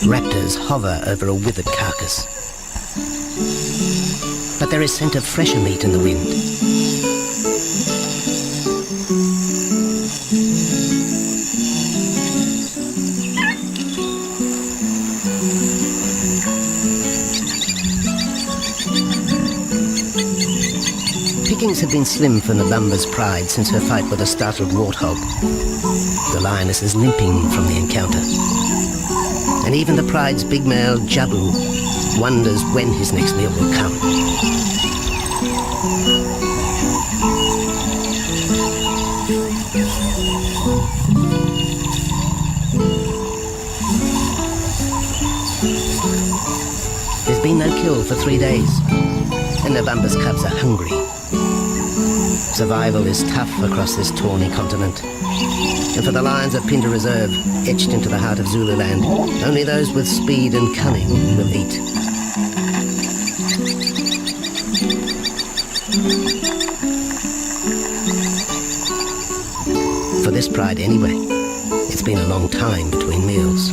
Raptors hover over a withered carcass. But there is scent of fresher meat in the wind. Pickings have been slim for Nabamba's pride since her fight with a startled warthog. The lioness is limping from the encounter. And even the pride's big male, Jabu, wonders when his next meal will come. There's been no kill for 3 days, and Nabamba's cubs are hungry. Survival is tough across this tawny continent. And for the lions of Pinda Reserve, etched into the heart of Zululand, only those with speed and cunning will eat. For this pride anyway, it's been a long time between meals.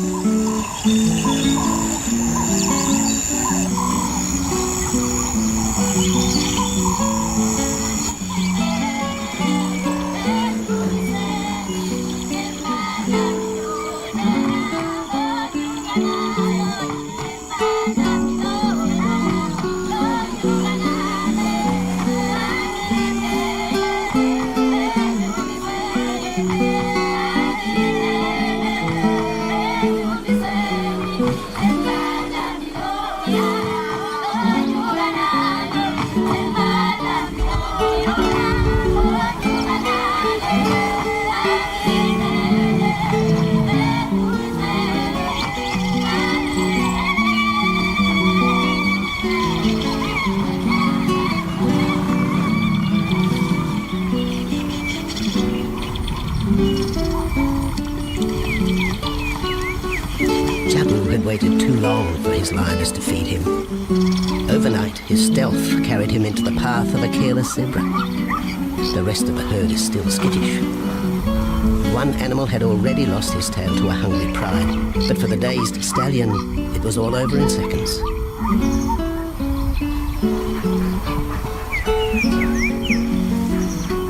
Waited too long for his lioness to feed him. Overnight, his stealth carried him into the path of a careless zebra. The rest of the herd is still skittish. One animal had already lost his tail to a hungry pride, but for the dazed stallion, it was all over in seconds.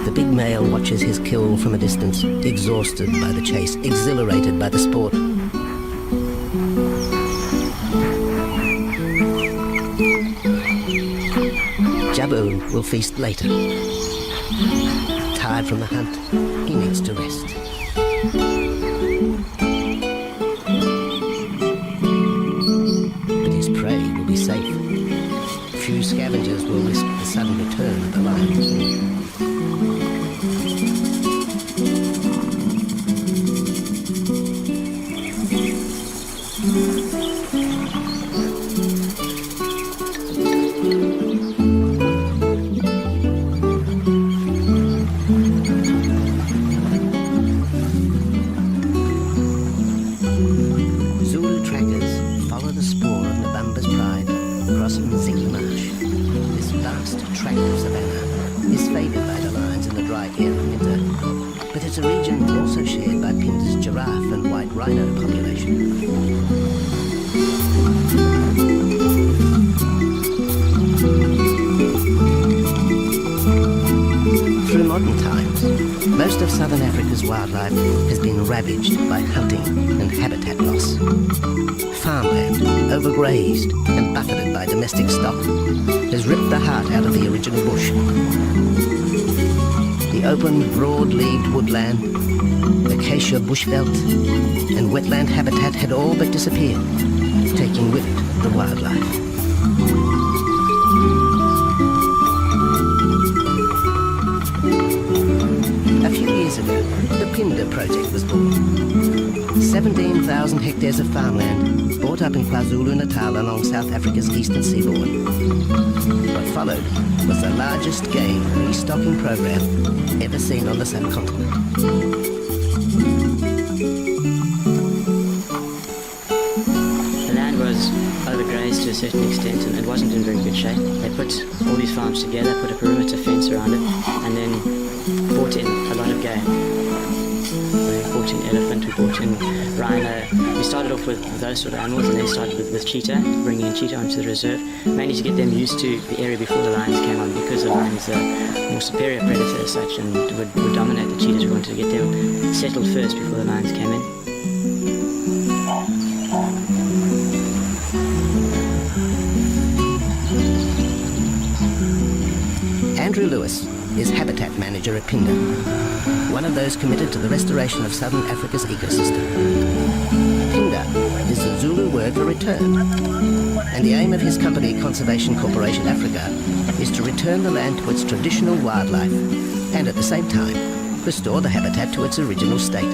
The big male watches his kill from a distance, exhausted by the chase, exhilarated by the sport. Jabu will feast later. Tired from the hunt, he needs to rest. But his prey will be safe. Few scavengers will risk the sudden return of the lion. It's a region also shared by Pinda's giraffe and white rhino population. Through modern times, most of southern Africa's wildlife has been ravaged by hunting and habitat loss. Farmland, overgrazed and buffeted by domestic stock, has ripped the heart out of the original bush. The open, broad-leaved woodland, acacia bushveld, and wetland habitat had all but disappeared, taking with it the wildlife. A few years ago, the Pindar project was born. 17,000 hectares of farmland bought up in KwaZulu-Natal along South Africa's eastern seaboard. What followed was the largest game restocking program ever seen on the subcontinent. The land was overgrazed to a certain extent and it wasn't in very good shape. They put all these farms together, put a perimeter fence around it, and then brought in a lot of game. We brought in elephant, we brought in rhino. We started off with those sort of animals and then started with cheetah, bringing in cheetah onto the reserve, mainly to get them used to the area before the lions came on, because the lions are a more superior predator as such and would dominate the cheetahs. We wanted to get them settled first before the lions came in. Andrew Lewis is habitat manager at Pindar, one of those committed to the restoration of southern Africa's ecosystem. Pindar is the Zulu word for return, and the aim of his company, Conservation Corporation Africa, is to return the land to its traditional wildlife and at the same time restore the habitat to its original state.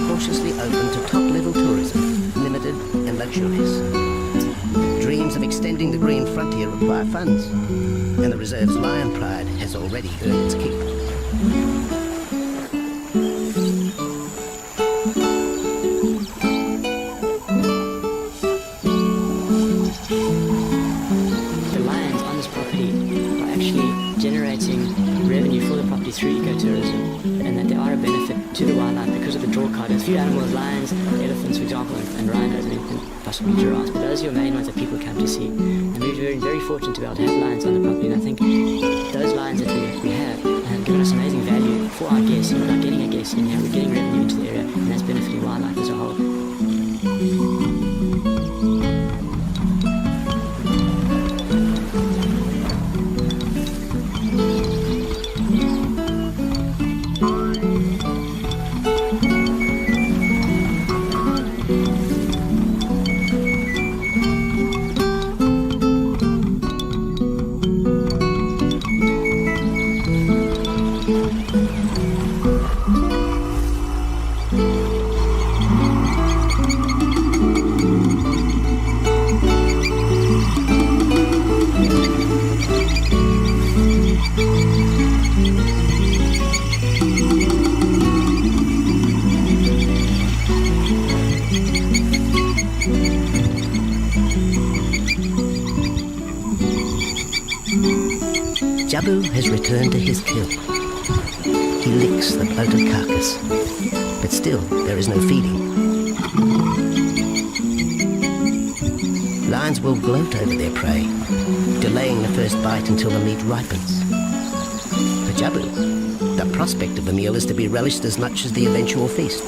Cautiously open to top-level tourism, limited and luxurious. Dreams of extending the green frontier require funds, and the reserve's lion pride has already earned its keep. The lions on this property are actually generating revenue for the property through ecotourism, and that they are a benefit to the wildlife because of the draw card. There's a few animals, lions, elephants, for example, and rhinos, and possibly giraffes, but those are your main ones that people come to see. And we've been very fortunate to be able to have lions on the property, and I think those lions that we have given us amazing value for our guests, and we're not getting a guest in here, we're getting revenue into the area, and that's benefiting wildlife as a whole. Jabu has returned to his kill. He licks the bloated carcass, but still there is no feeding. Lions will gloat over their prey, delaying the first bite until the meat ripens. For Jabu, the prospect of the meal is to be relished as much as the eventual feast.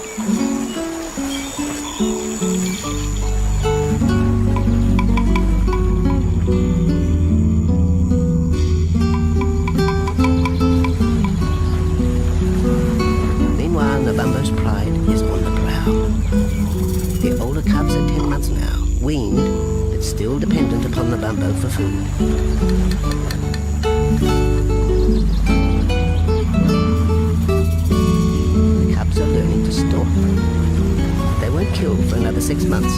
Nabambo's pride is on the prowl. The older cubs are 10 months now, weaned, but still dependent upon Nabambo for food. The cubs are learning to stalk. They won't kill for another 6 months.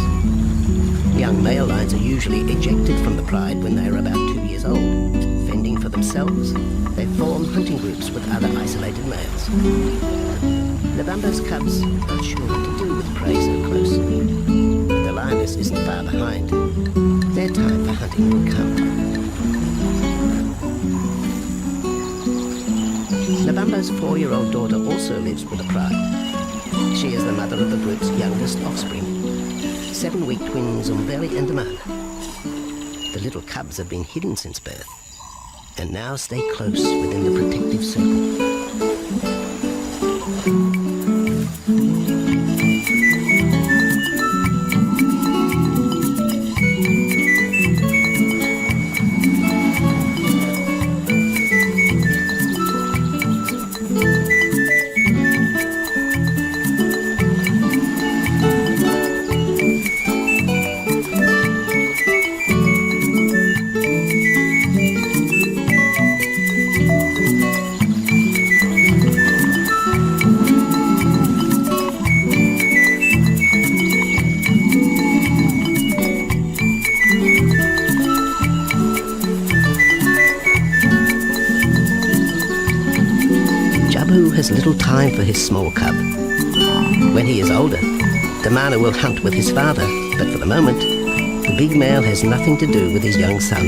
Young male lions are usually ejected from the pride when they are about 2 years old. Fending for themselves, they form hunting groups with other isolated males. Nabambo's cubs aren't sure what to do with prey so close. The lioness isn't far behind. Their time for hunting will come. Nabambo's 4-year-old daughter also lives with the pride. She is the mother of the group's youngest offspring, 7-week twins Umbeli and Damana. The little cubs have been hidden since birth, and now stay close within the protective circle. Has little time for his small cub. When he is older, the mana will hunt with his father, but for the moment, the big male has nothing to do with his young son.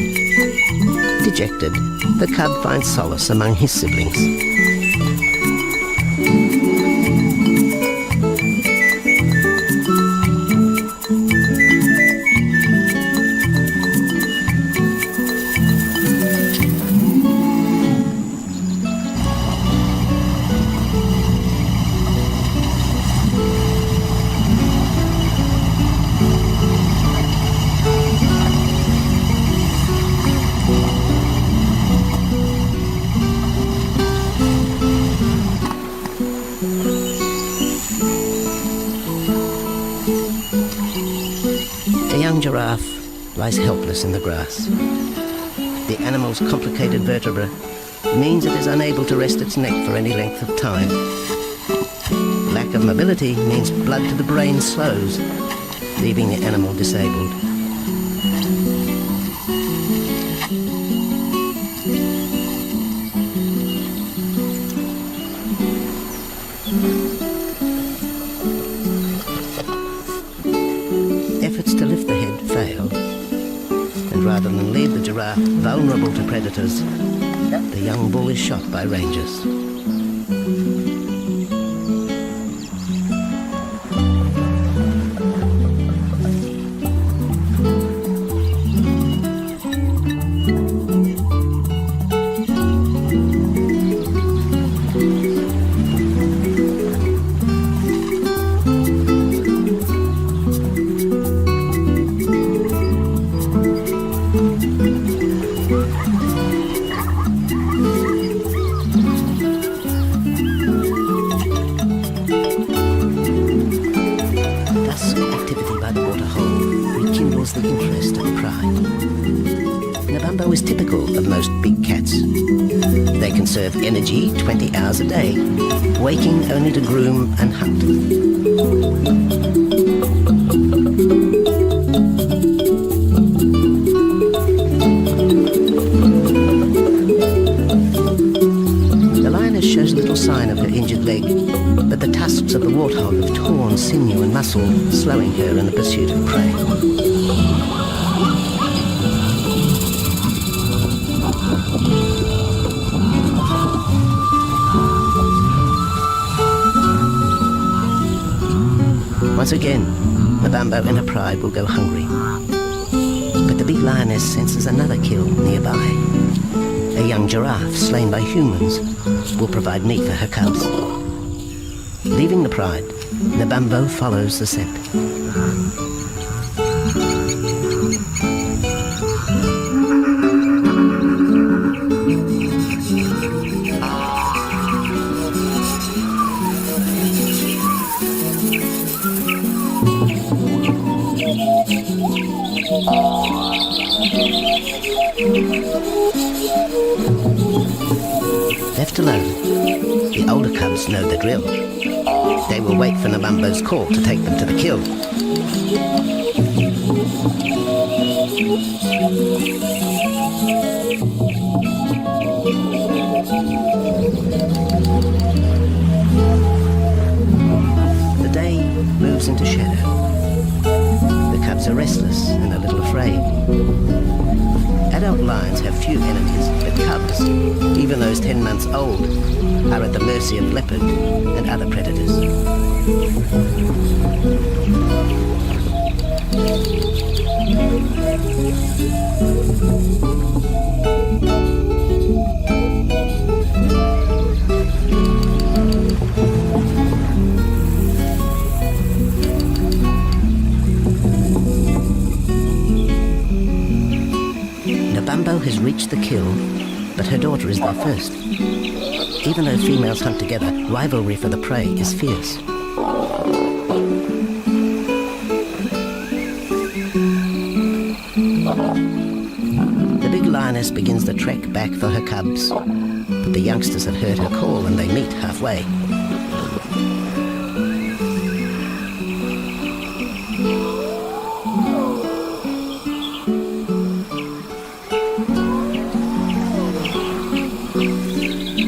Dejected, the cub finds solace among his siblings. Giraffe lies helpless in the grass. The animal's complicated vertebra means it is unable to rest its neck for any length of time. Lack of mobility means blood to the brain slows, leaving the animal disabled. Rather than leave the giraffe vulnerable to predators, the young bull is shot by rangers. The interest and pride. Nabambo is typical of most big cats. They conserve energy 20 hours a day, waking only to groom and hunt. The lioness shows little sign of her injured leg, but the tusks of the warthog have torn sinew and muscle, slowing her in the pursuit of prey. Once again, Nabambo and her pride will go hungry. But the big lioness senses another kill nearby. A young giraffe slain by humans will provide meat for her cubs. Leaving the pride, Nabambo follows the scent. Left alone, the older cubs know the drill. They will wait for Nabambo's call to take them to the kill. The day moves into shadow. The cubs are restless and a little afraid. Adult lions have few enemies, but cubs, even those 10 months old, are at the mercy of leopard and other predators. Nabumbo has reached the kill, but her daughter is there first. Even though females hunt together, rivalry for the prey is fierce. The big lioness begins the trek back for her cubs, but the youngsters have heard her call and they meet halfway.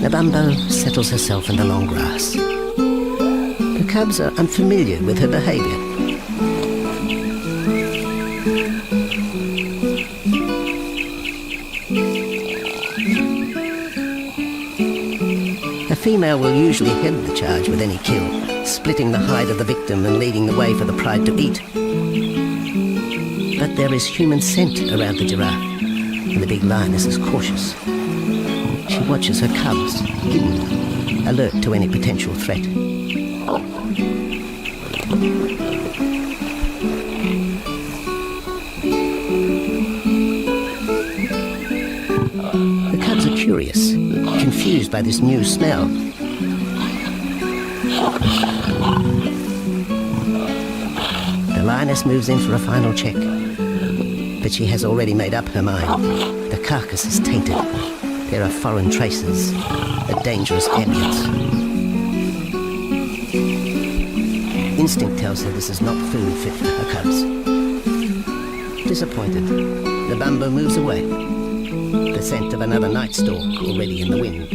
Nabumbo settles herself in the long grass. The cubs are unfamiliar with her behaviour. A female will usually head the charge with any kill, splitting the hide of the victim and leading the way for the pride to eat. But there is human scent around the giraffe, and the big lioness is cautious. She watches her cubs, hidden, alert to any potential threat. The cubs are curious, confused by this new smell. The lioness moves in for a final check, but she has already made up her mind. The carcass is tainted. There are foreign traces, a dangerous ambience. Instinct tells her this is not food fit for her cubs. Disappointed, Nabumbo moves away, the scent of another night stalk already in the wind.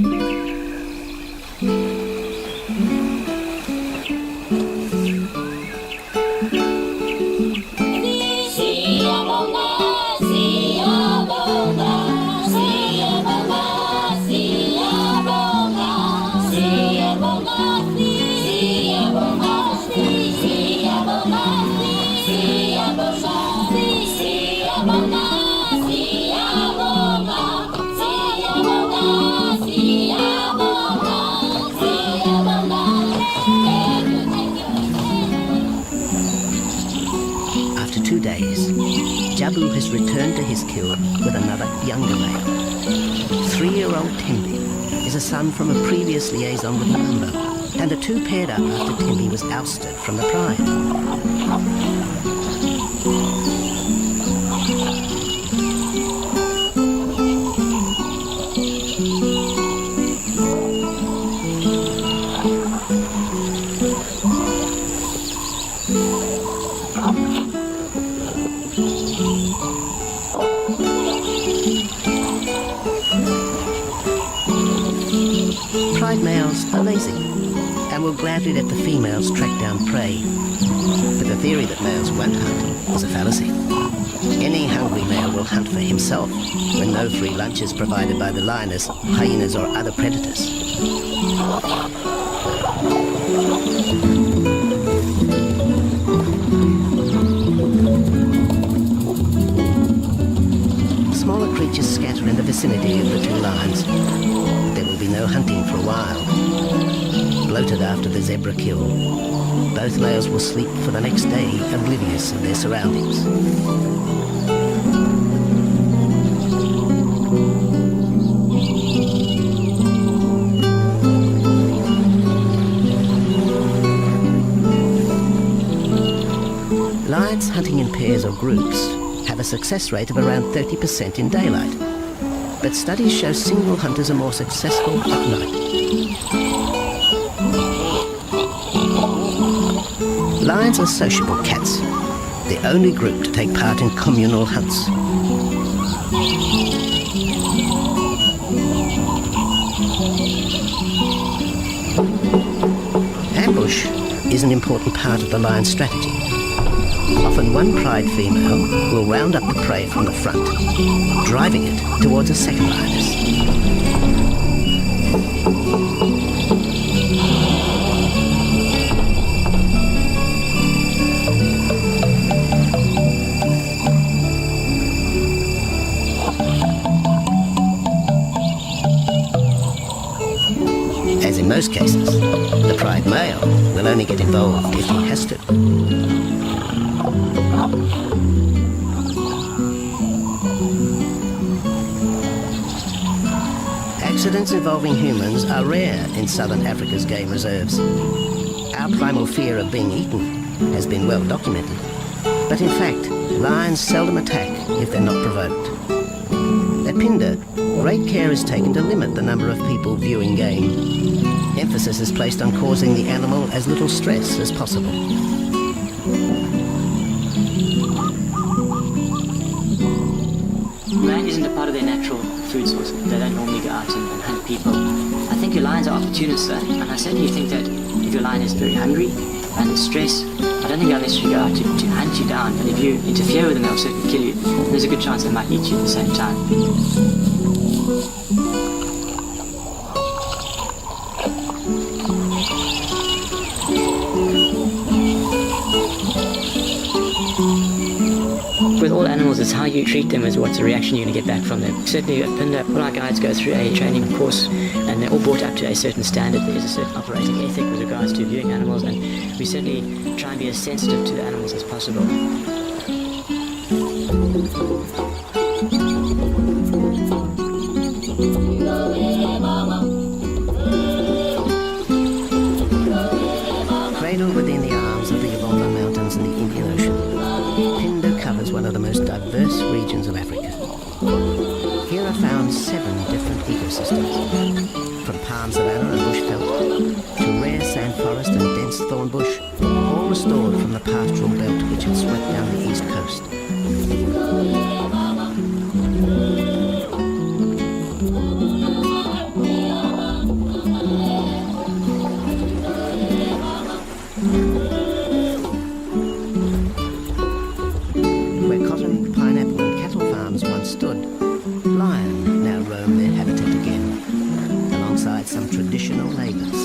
After 2 days, Jabu has returned to his kill with another younger male. 3-year-old Tembi is a son from a previous liaison with Nabumbo, and the two paired up after Tembi was ousted from the pride. Pride males are lazy and will gladly let the females track down prey. But the theory that males won't hunt is a fallacy. Any hungry male will hunt for himself when no free lunch is provided by the lioness, hyenas or other predators. Smaller creatures scatter in the vicinity of the two lions. There will be no hunting for a while. Bloated after the zebra kill, both males will sleep for the next day, oblivious of their surroundings. Lions hunting in pairs or groups have a success rate of around 30% in daylight, but studies show single hunters are more successful at night. Lions are sociable cats, the only group to take part in communal hunts. Ambush is an important part of the lion's strategy. Often one pride female will round up the prey from the front, driving it towards a second lioness. In most cases, the pride male will only get involved if he has to. Accidents involving humans are rare in southern Africa's game reserves. Our primal fear of being eaten has been well documented. But in fact, lions seldom attack if they're not provoked. At Pindar, great care is taken to limit the number of people viewing game. Emphasis is placed on causing the animal as little stress as possible. Land isn't a part of their natural food source. They don't normally go out and hunt people. I think your lions are opportunists though, and I certainly think that if your lion is very hungry and is stressed, I don't think they'll necessarily go out to hunt you down, but if you interfere with them, they'll certainly kill you. There's a good chance they might eat you at the same time. With all animals, it's how you treat them is what's the reaction you're going to get back from them. Certainly at Pindar, all our guides go through a training course and they're all brought up to a certain standard. There's a certain operating ethic with regards to viewing animals, and we certainly try and be as sensitive to the animals as possible. Cradled within the arms of the Uganda Mountains and the Indian Ocean, Pindar covers one of the most diverse regions of Africa. Here are found 7 different ecosystems, from palm savanna and bushveld to rare sand forest and dense thorn bush, all restored from the pastoral belt which had swept down the east coast. Where cotton, pineapple and cattle farms once stood, lion now roam their habitat again, alongside some traditional neighbours.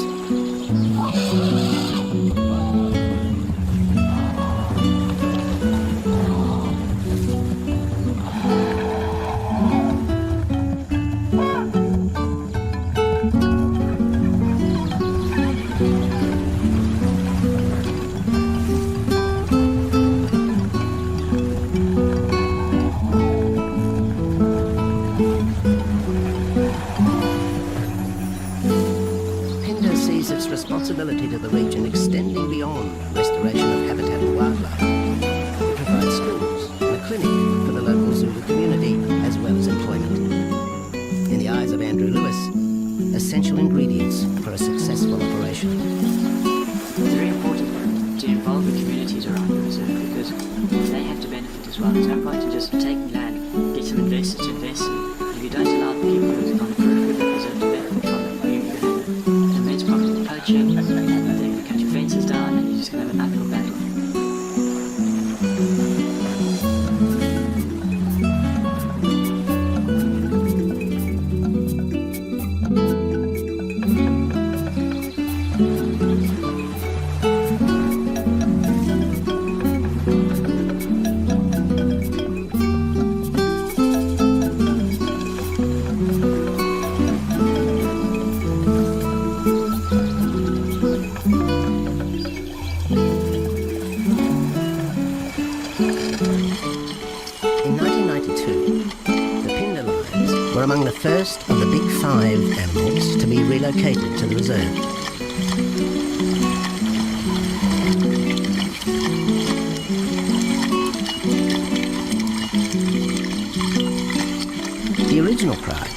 Its responsibility to the region extending beyond restoration of habitat and wildlife. It provides schools and a clinic for the local Zulu community, as well as employment. In the eyes of Andrew Lewis, essential ingredients for a successful operation. It's very important to involve the communities around the reserve because they have to benefit as well. There's no point in just taking land, get some investors to invest in it. If you don't allow the people who are on the periphery of the reserve to benefit from it, you're going to have an immense problem with poaching, and they're going to cut your fences down, and you're just going to have an uphill battle. In 1992, the Pindar lions were among the first of the big 5 animals to be relocated to the reserve. The original pride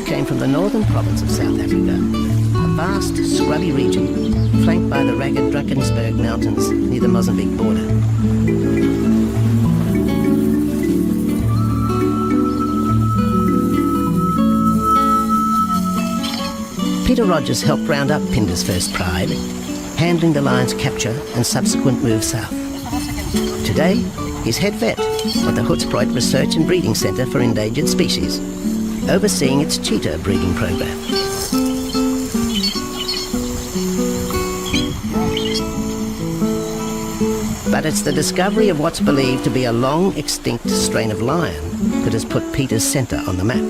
came from the northern province of South Africa, a vast scrubby region flanked by the ragged Drakensberg Mountains near the Mozambique border. Peter Rogers helped round up Pindar's first pride, handling the lion's capture and subsequent move south. Today, he's head vet at the Hoedspruit Research and Breeding Centre for Endangered Species, overseeing its cheetah breeding program. But it's the discovery of what's believed to be a long extinct strain of lion that has put Peter's centre on the map.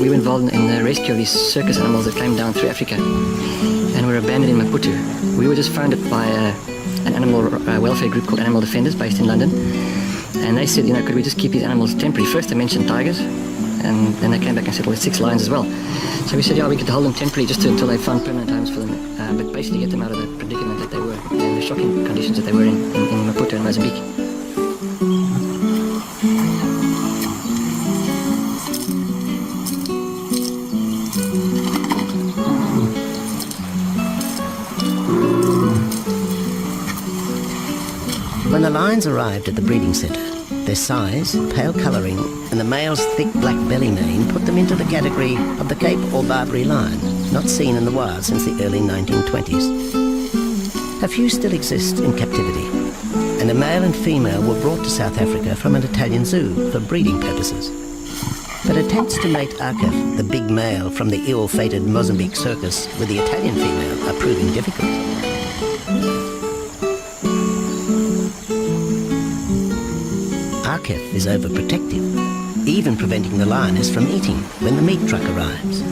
we were involved in the rescue of these circus animals that came down through Africa and were abandoned in Maputo. We were just founded by an animal welfare group called Animal Defenders based in London. And they said, could we just keep these animals temporary? First they mentioned tigers, and then they came back and said, well, there's 6 lions as well. So we said, yeah, we could hold them temporary just until they found permanent homes for them, but basically get them out of the predicament that they were and the shocking conditions that they were in Maputo and Mozambique. When the lions arrived at the breeding centre, their size, pale colouring, and the male's thick black belly mane put them into the category of the Cape or Barbary lion, not seen in the wild since the early 1920s. A few still exist in captivity, and a male and female were brought to South Africa from an Italian zoo for breeding purposes. But attempts to mate Arcaf, the big male from the ill-fated Mozambique circus, with the Italian female are proving difficult. Arcaf is overprotective, even preventing the lioness from eating when the meat truck arrives.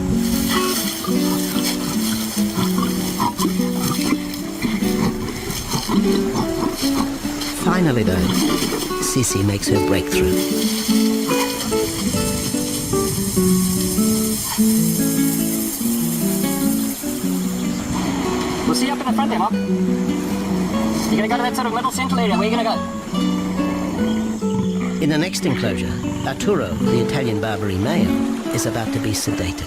Finally though, Sissy makes her breakthrough. We'll see you up in the front there, Mark. You're going to go to that sort of middle central area. Where are you going to go? In the next enclosure, Arturo, the Italian Barbary male, is about to be sedated.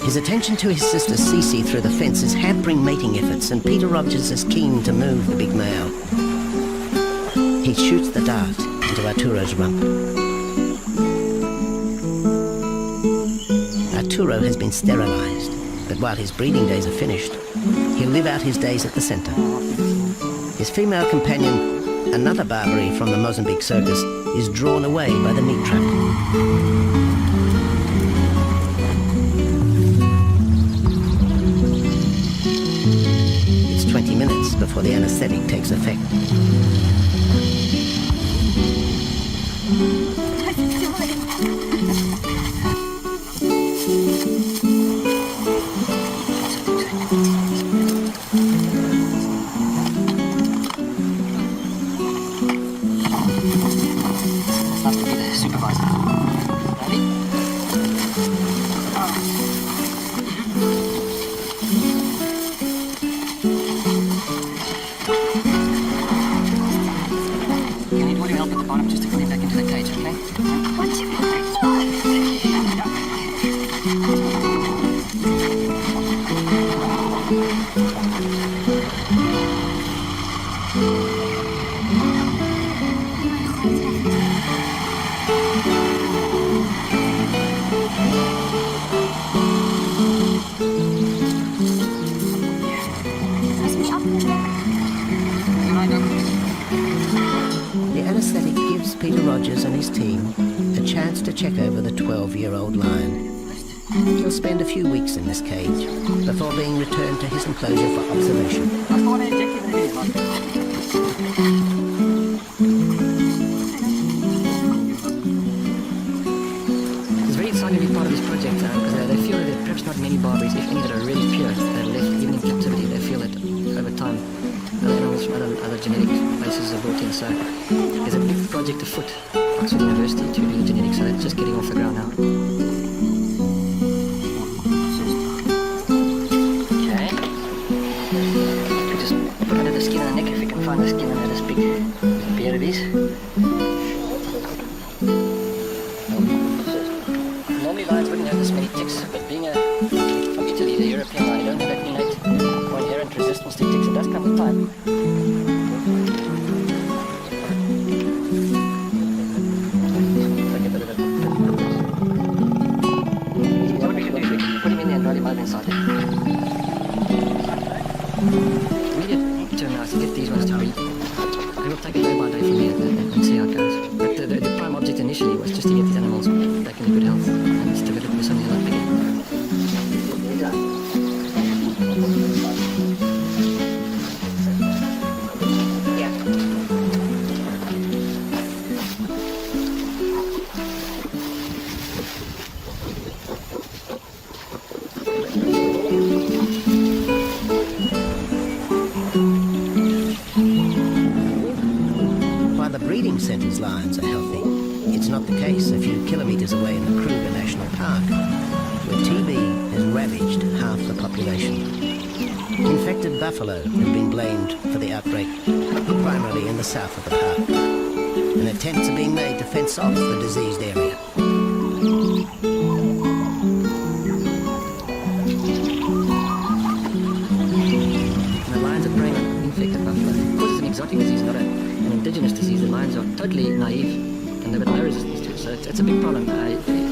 His attention to his sister Cece through the fence is hampering mating efforts, and Peter Rogers is keen to move the big male. He shoots the dart into Arturo's rump. Arturo has been sterilized, but while his breeding days are finished, he'll live out his days at the center. His female companion, another Barbary from the Mozambique circus, is drawn away by the meat truck. It's 20 minutes before the anesthetic takes effect. The anesthetic gives Peter Rogers and his team a chance to check over the 12-year-old lion. He'll spend a few weeks in this cage before being returned to his enclosure for observation. It's very exciting to be part of this project because they feel that there are perhaps not many Barbaries, if any, that are really pure, that are left even in captivity. They feel that over time other animals from other genetic bases are brought in. So there's a big project afoot at Oxford University to do the genetics, so that's just getting off the ground now. Okay. We just put under the skin and the neck if we can find the skin under this big beard of these. Normally lions wouldn't have this many ticks, but being from Italy, the European lion, don't have that innate or inherent resistance to ticks. It does come with time. What we can do is we can put him in there and roll him over inside there. Immediate term now is to get these ones to breed. And we'll take it day by day from here and see how it goes. But the prime object initially was just to get these animals back into good health and to develop into something a lot bigger. the Kruger National Park, where TB has ravaged half the population. Infected buffalo have been blamed for the outbreak, primarily in the south of the park, and attempts are being made to fence off the diseased area. The lions are preying on infected buffalo. Because it's an exotic disease, not an indigenous disease, the lions are totally naive and they've got no resistance to it. So it's a big problem.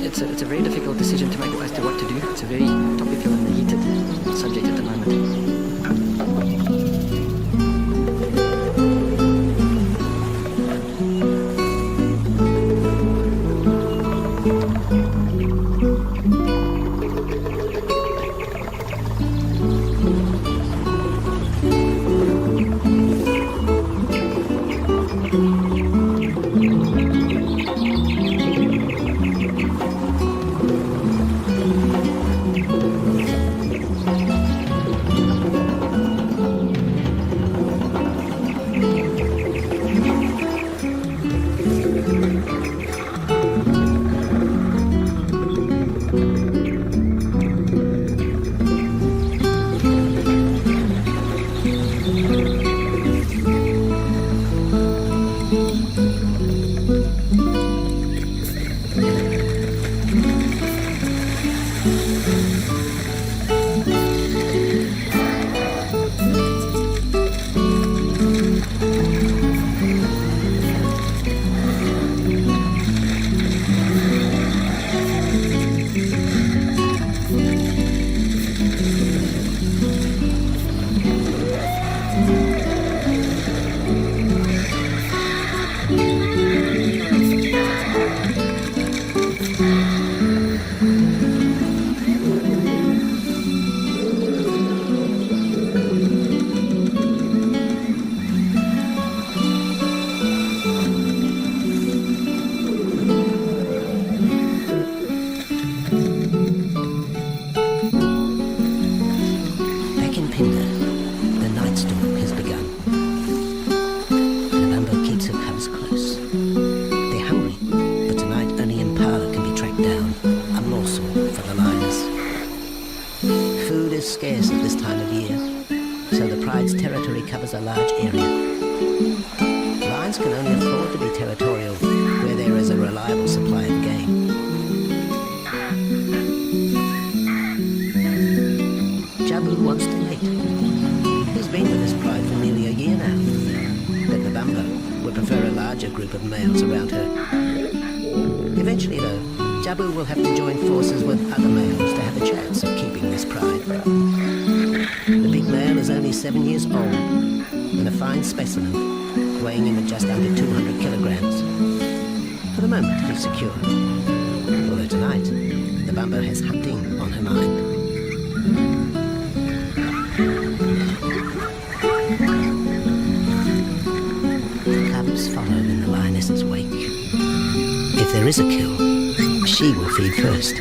It's a very difficult decision to make as to what to do. It's a very topical and heated subject at the moment. Scarce at this time of year, so the pride's territory covers a large area. Lions can only afford to be territorial where there is a reliable supply of game. Jabu wants to mate. He's been with his pride for nearly a year now, but Nabambo would prefer a larger group of males around her. Eventually, though, Jabu will have to join forces with other males to have a chance of keeping this pride. The big male is only 7 years old and a fine specimen, weighing in at just under 200 kilograms. For the moment, he's secure. Although tonight, the Bumbo has hunting on her mind. The cubs follow in the lioness's wake. If there is a kill, she will feed first.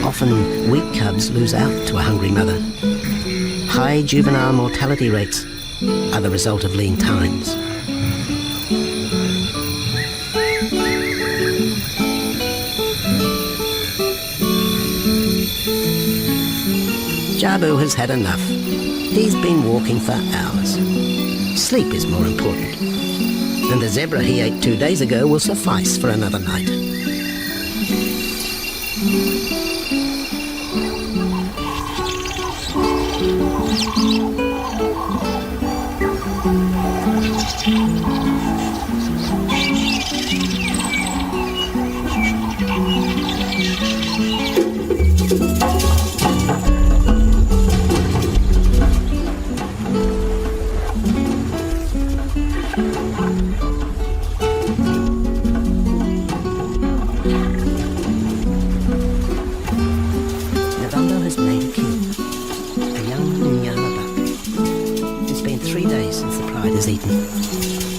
Often, weak cubs lose out to a hungry mother. High juvenile mortality rates are the result of lean times. Jabu has had enough. He's been walking for hours. Sleep is more important. And the zebra he ate 2 days ago will suffice for another night.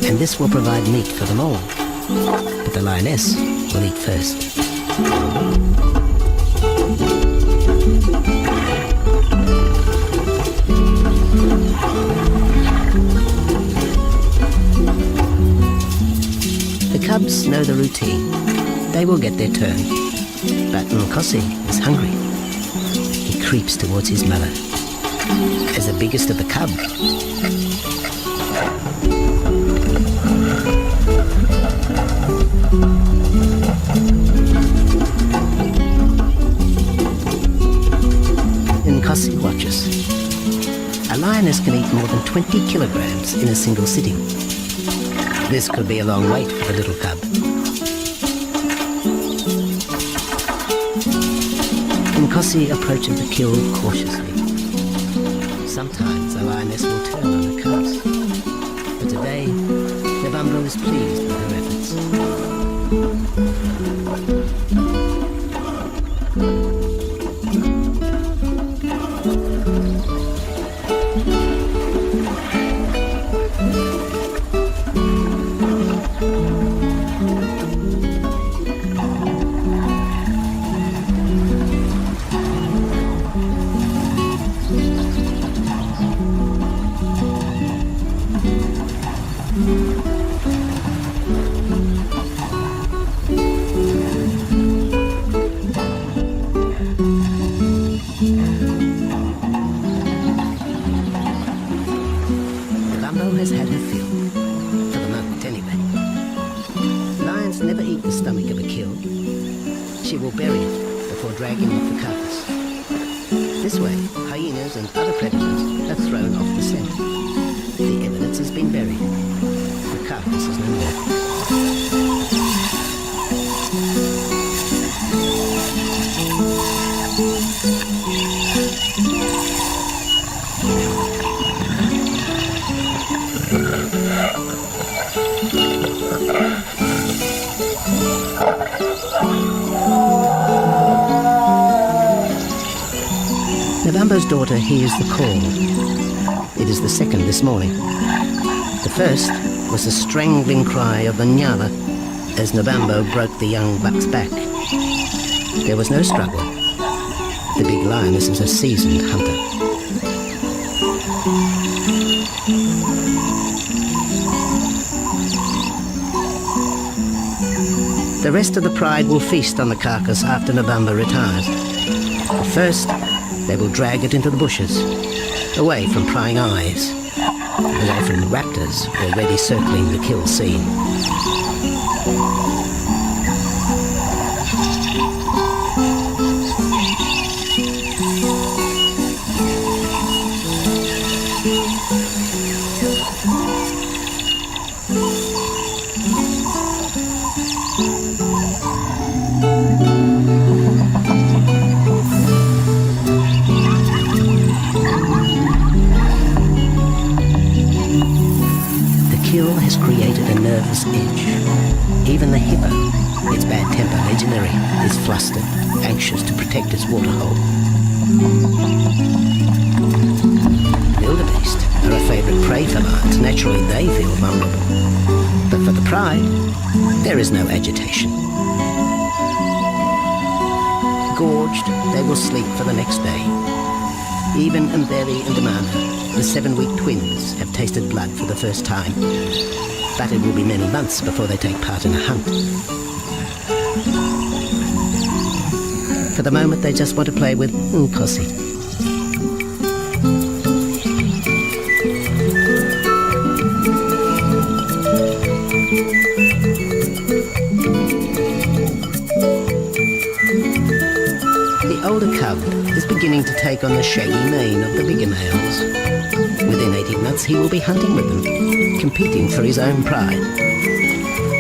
And this will provide meat for them all. But the lioness will eat first. The cubs know the routine. They will get their turn. But Nkosi is hungry. He creeps towards his mother. As the biggest of the cub, Nkosi watches. A lioness can eat more than 20 kilograms in a single sitting. This could be a long wait for the little cub. Nkosi approaches the kill cautiously. Sometimes a lioness will turn on the cubs, but today Nabambo is pleased with her has had her fill, for the moment anyway. Lions never eat the stomach of a kill. She will bury it before dragging off the carcass. This way, hyenas and other predators are thrown off the scent. The evidence has been buried. The carcass is no more. Nabambo's daughter hears the call. It is the second this morning. The first was the strangling cry of the Nyala as Nabambo broke the young buck's back. There was no struggle. The big lioness is a seasoned hunter. The rest of the pride will feast on the carcass after Nabambo retires. But first, they will drag it into the bushes, away from prying eyes, away from the raptors already circling the kill scene. Has created a nervous edge. Even the hippo, its bad temper legionary, is flustered, anxious to protect its waterhole. Wildebeest are a favourite prey for lions. Naturally, they feel vulnerable. But for the pride, there is no agitation. Gorged, they will sleep for the next day. Even Mberi and Amana, the 7-week twins, have tasted blood for the first time. But it will be many months before they take part in a hunt. For the moment, they just want to play with Nkosi. The older cub is beginning to take on the shaggy mane of the bigger males. Within 18 months, he will be hunting with them, competing for his own pride.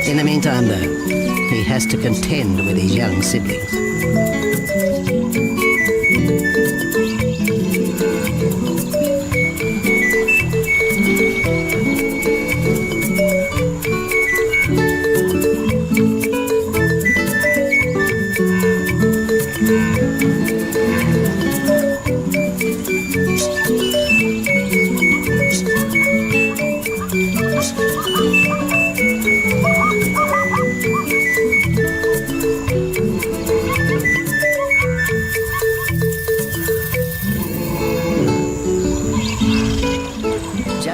In the meantime, though, he has to contend with his young siblings.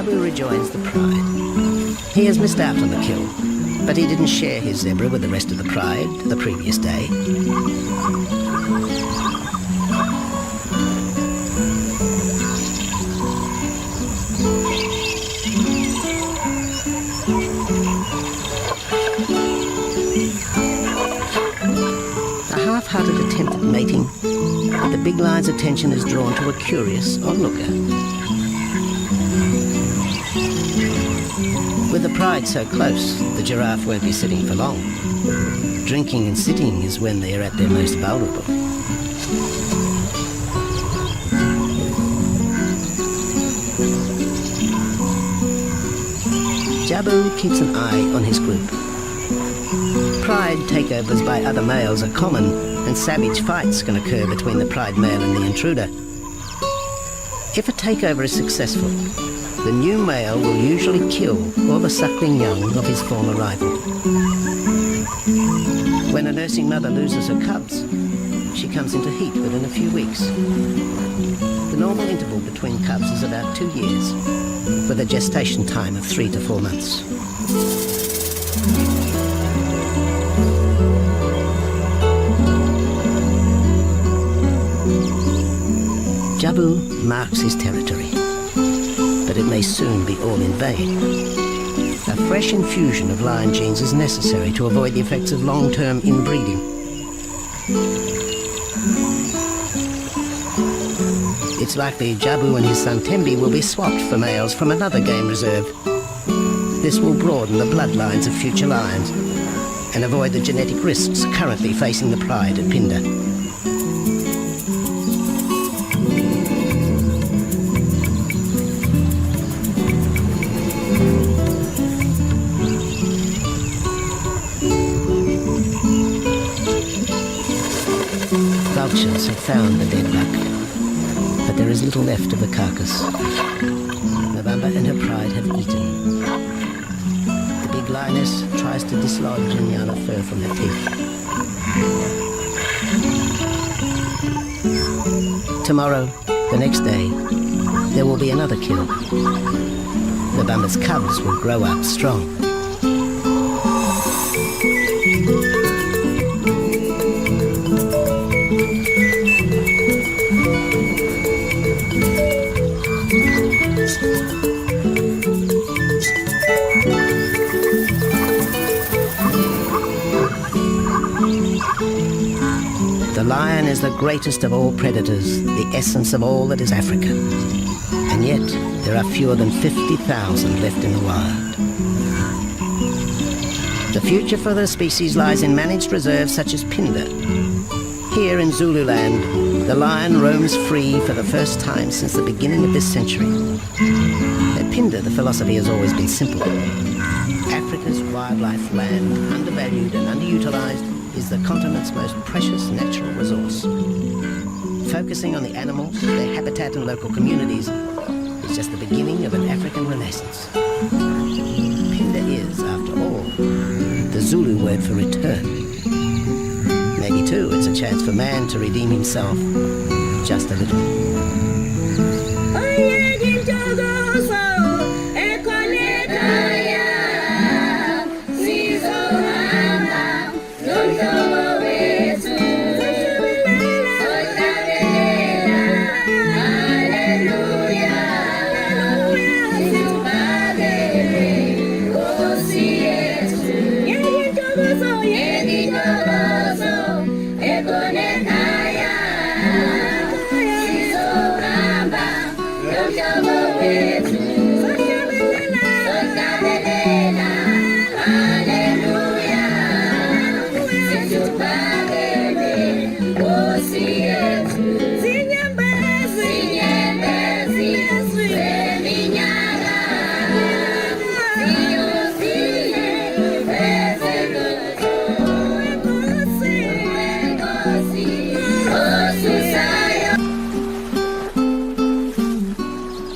Rejoins the pride. He has missed out on the kill, but he didn't share his zebra with the rest of the pride the previous day. attempt at mating, but the big lion's attention is drawn to a curious onlooker. With the pride so close, the giraffe won't be sitting for long. Drinking and sitting is when they are at their most vulnerable. Jabu keeps an eye on his group. Pride takeovers by other males are common, and savage fights can occur between the pride male and the intruder. If a takeover is successful, the new male will usually kill all the suckling young of his former rival. When a nursing mother loses her cubs, she comes into heat within a few weeks. The normal interval between cubs is about 2 years, with a gestation time of 3 to 4 months. Jabu marks his territory, but it may soon be all in vain. A fresh infusion of lion genes is necessary to avoid the effects of long-term inbreeding. It's likely Jabu and his son Tembi will be swapped for males from another game reserve. This will broaden the bloodlines of future lions and avoid the genetic risks currently facing the pride at Pindar. Vultures have found the dead buck, but there is little left of the carcass. November and her pride have eaten. The big lioness tries to dislodge Nyala fur from her teeth. Tomorrow, the next day, there will be another kill. November's cubs will grow up strong. The lion is the greatest of all predators, the essence of all that is Africa. And yet, there are fewer than 50,000 left in the wild. The future for the species lies in managed reserves such as Pindar. Here in Zululand, the lion roams free for the first time since the beginning of this century. At Pindar, the philosophy has always been simple. Africa's wildlife land, undervalued and underutilized, is the continent's most precious natural resource. Focusing on the animals, their habitat and local communities is just the beginning of an African renaissance. Pindar is, after all, the Zulu word for return. Maybe too, it's a chance for man to redeem himself just a little. Yeah.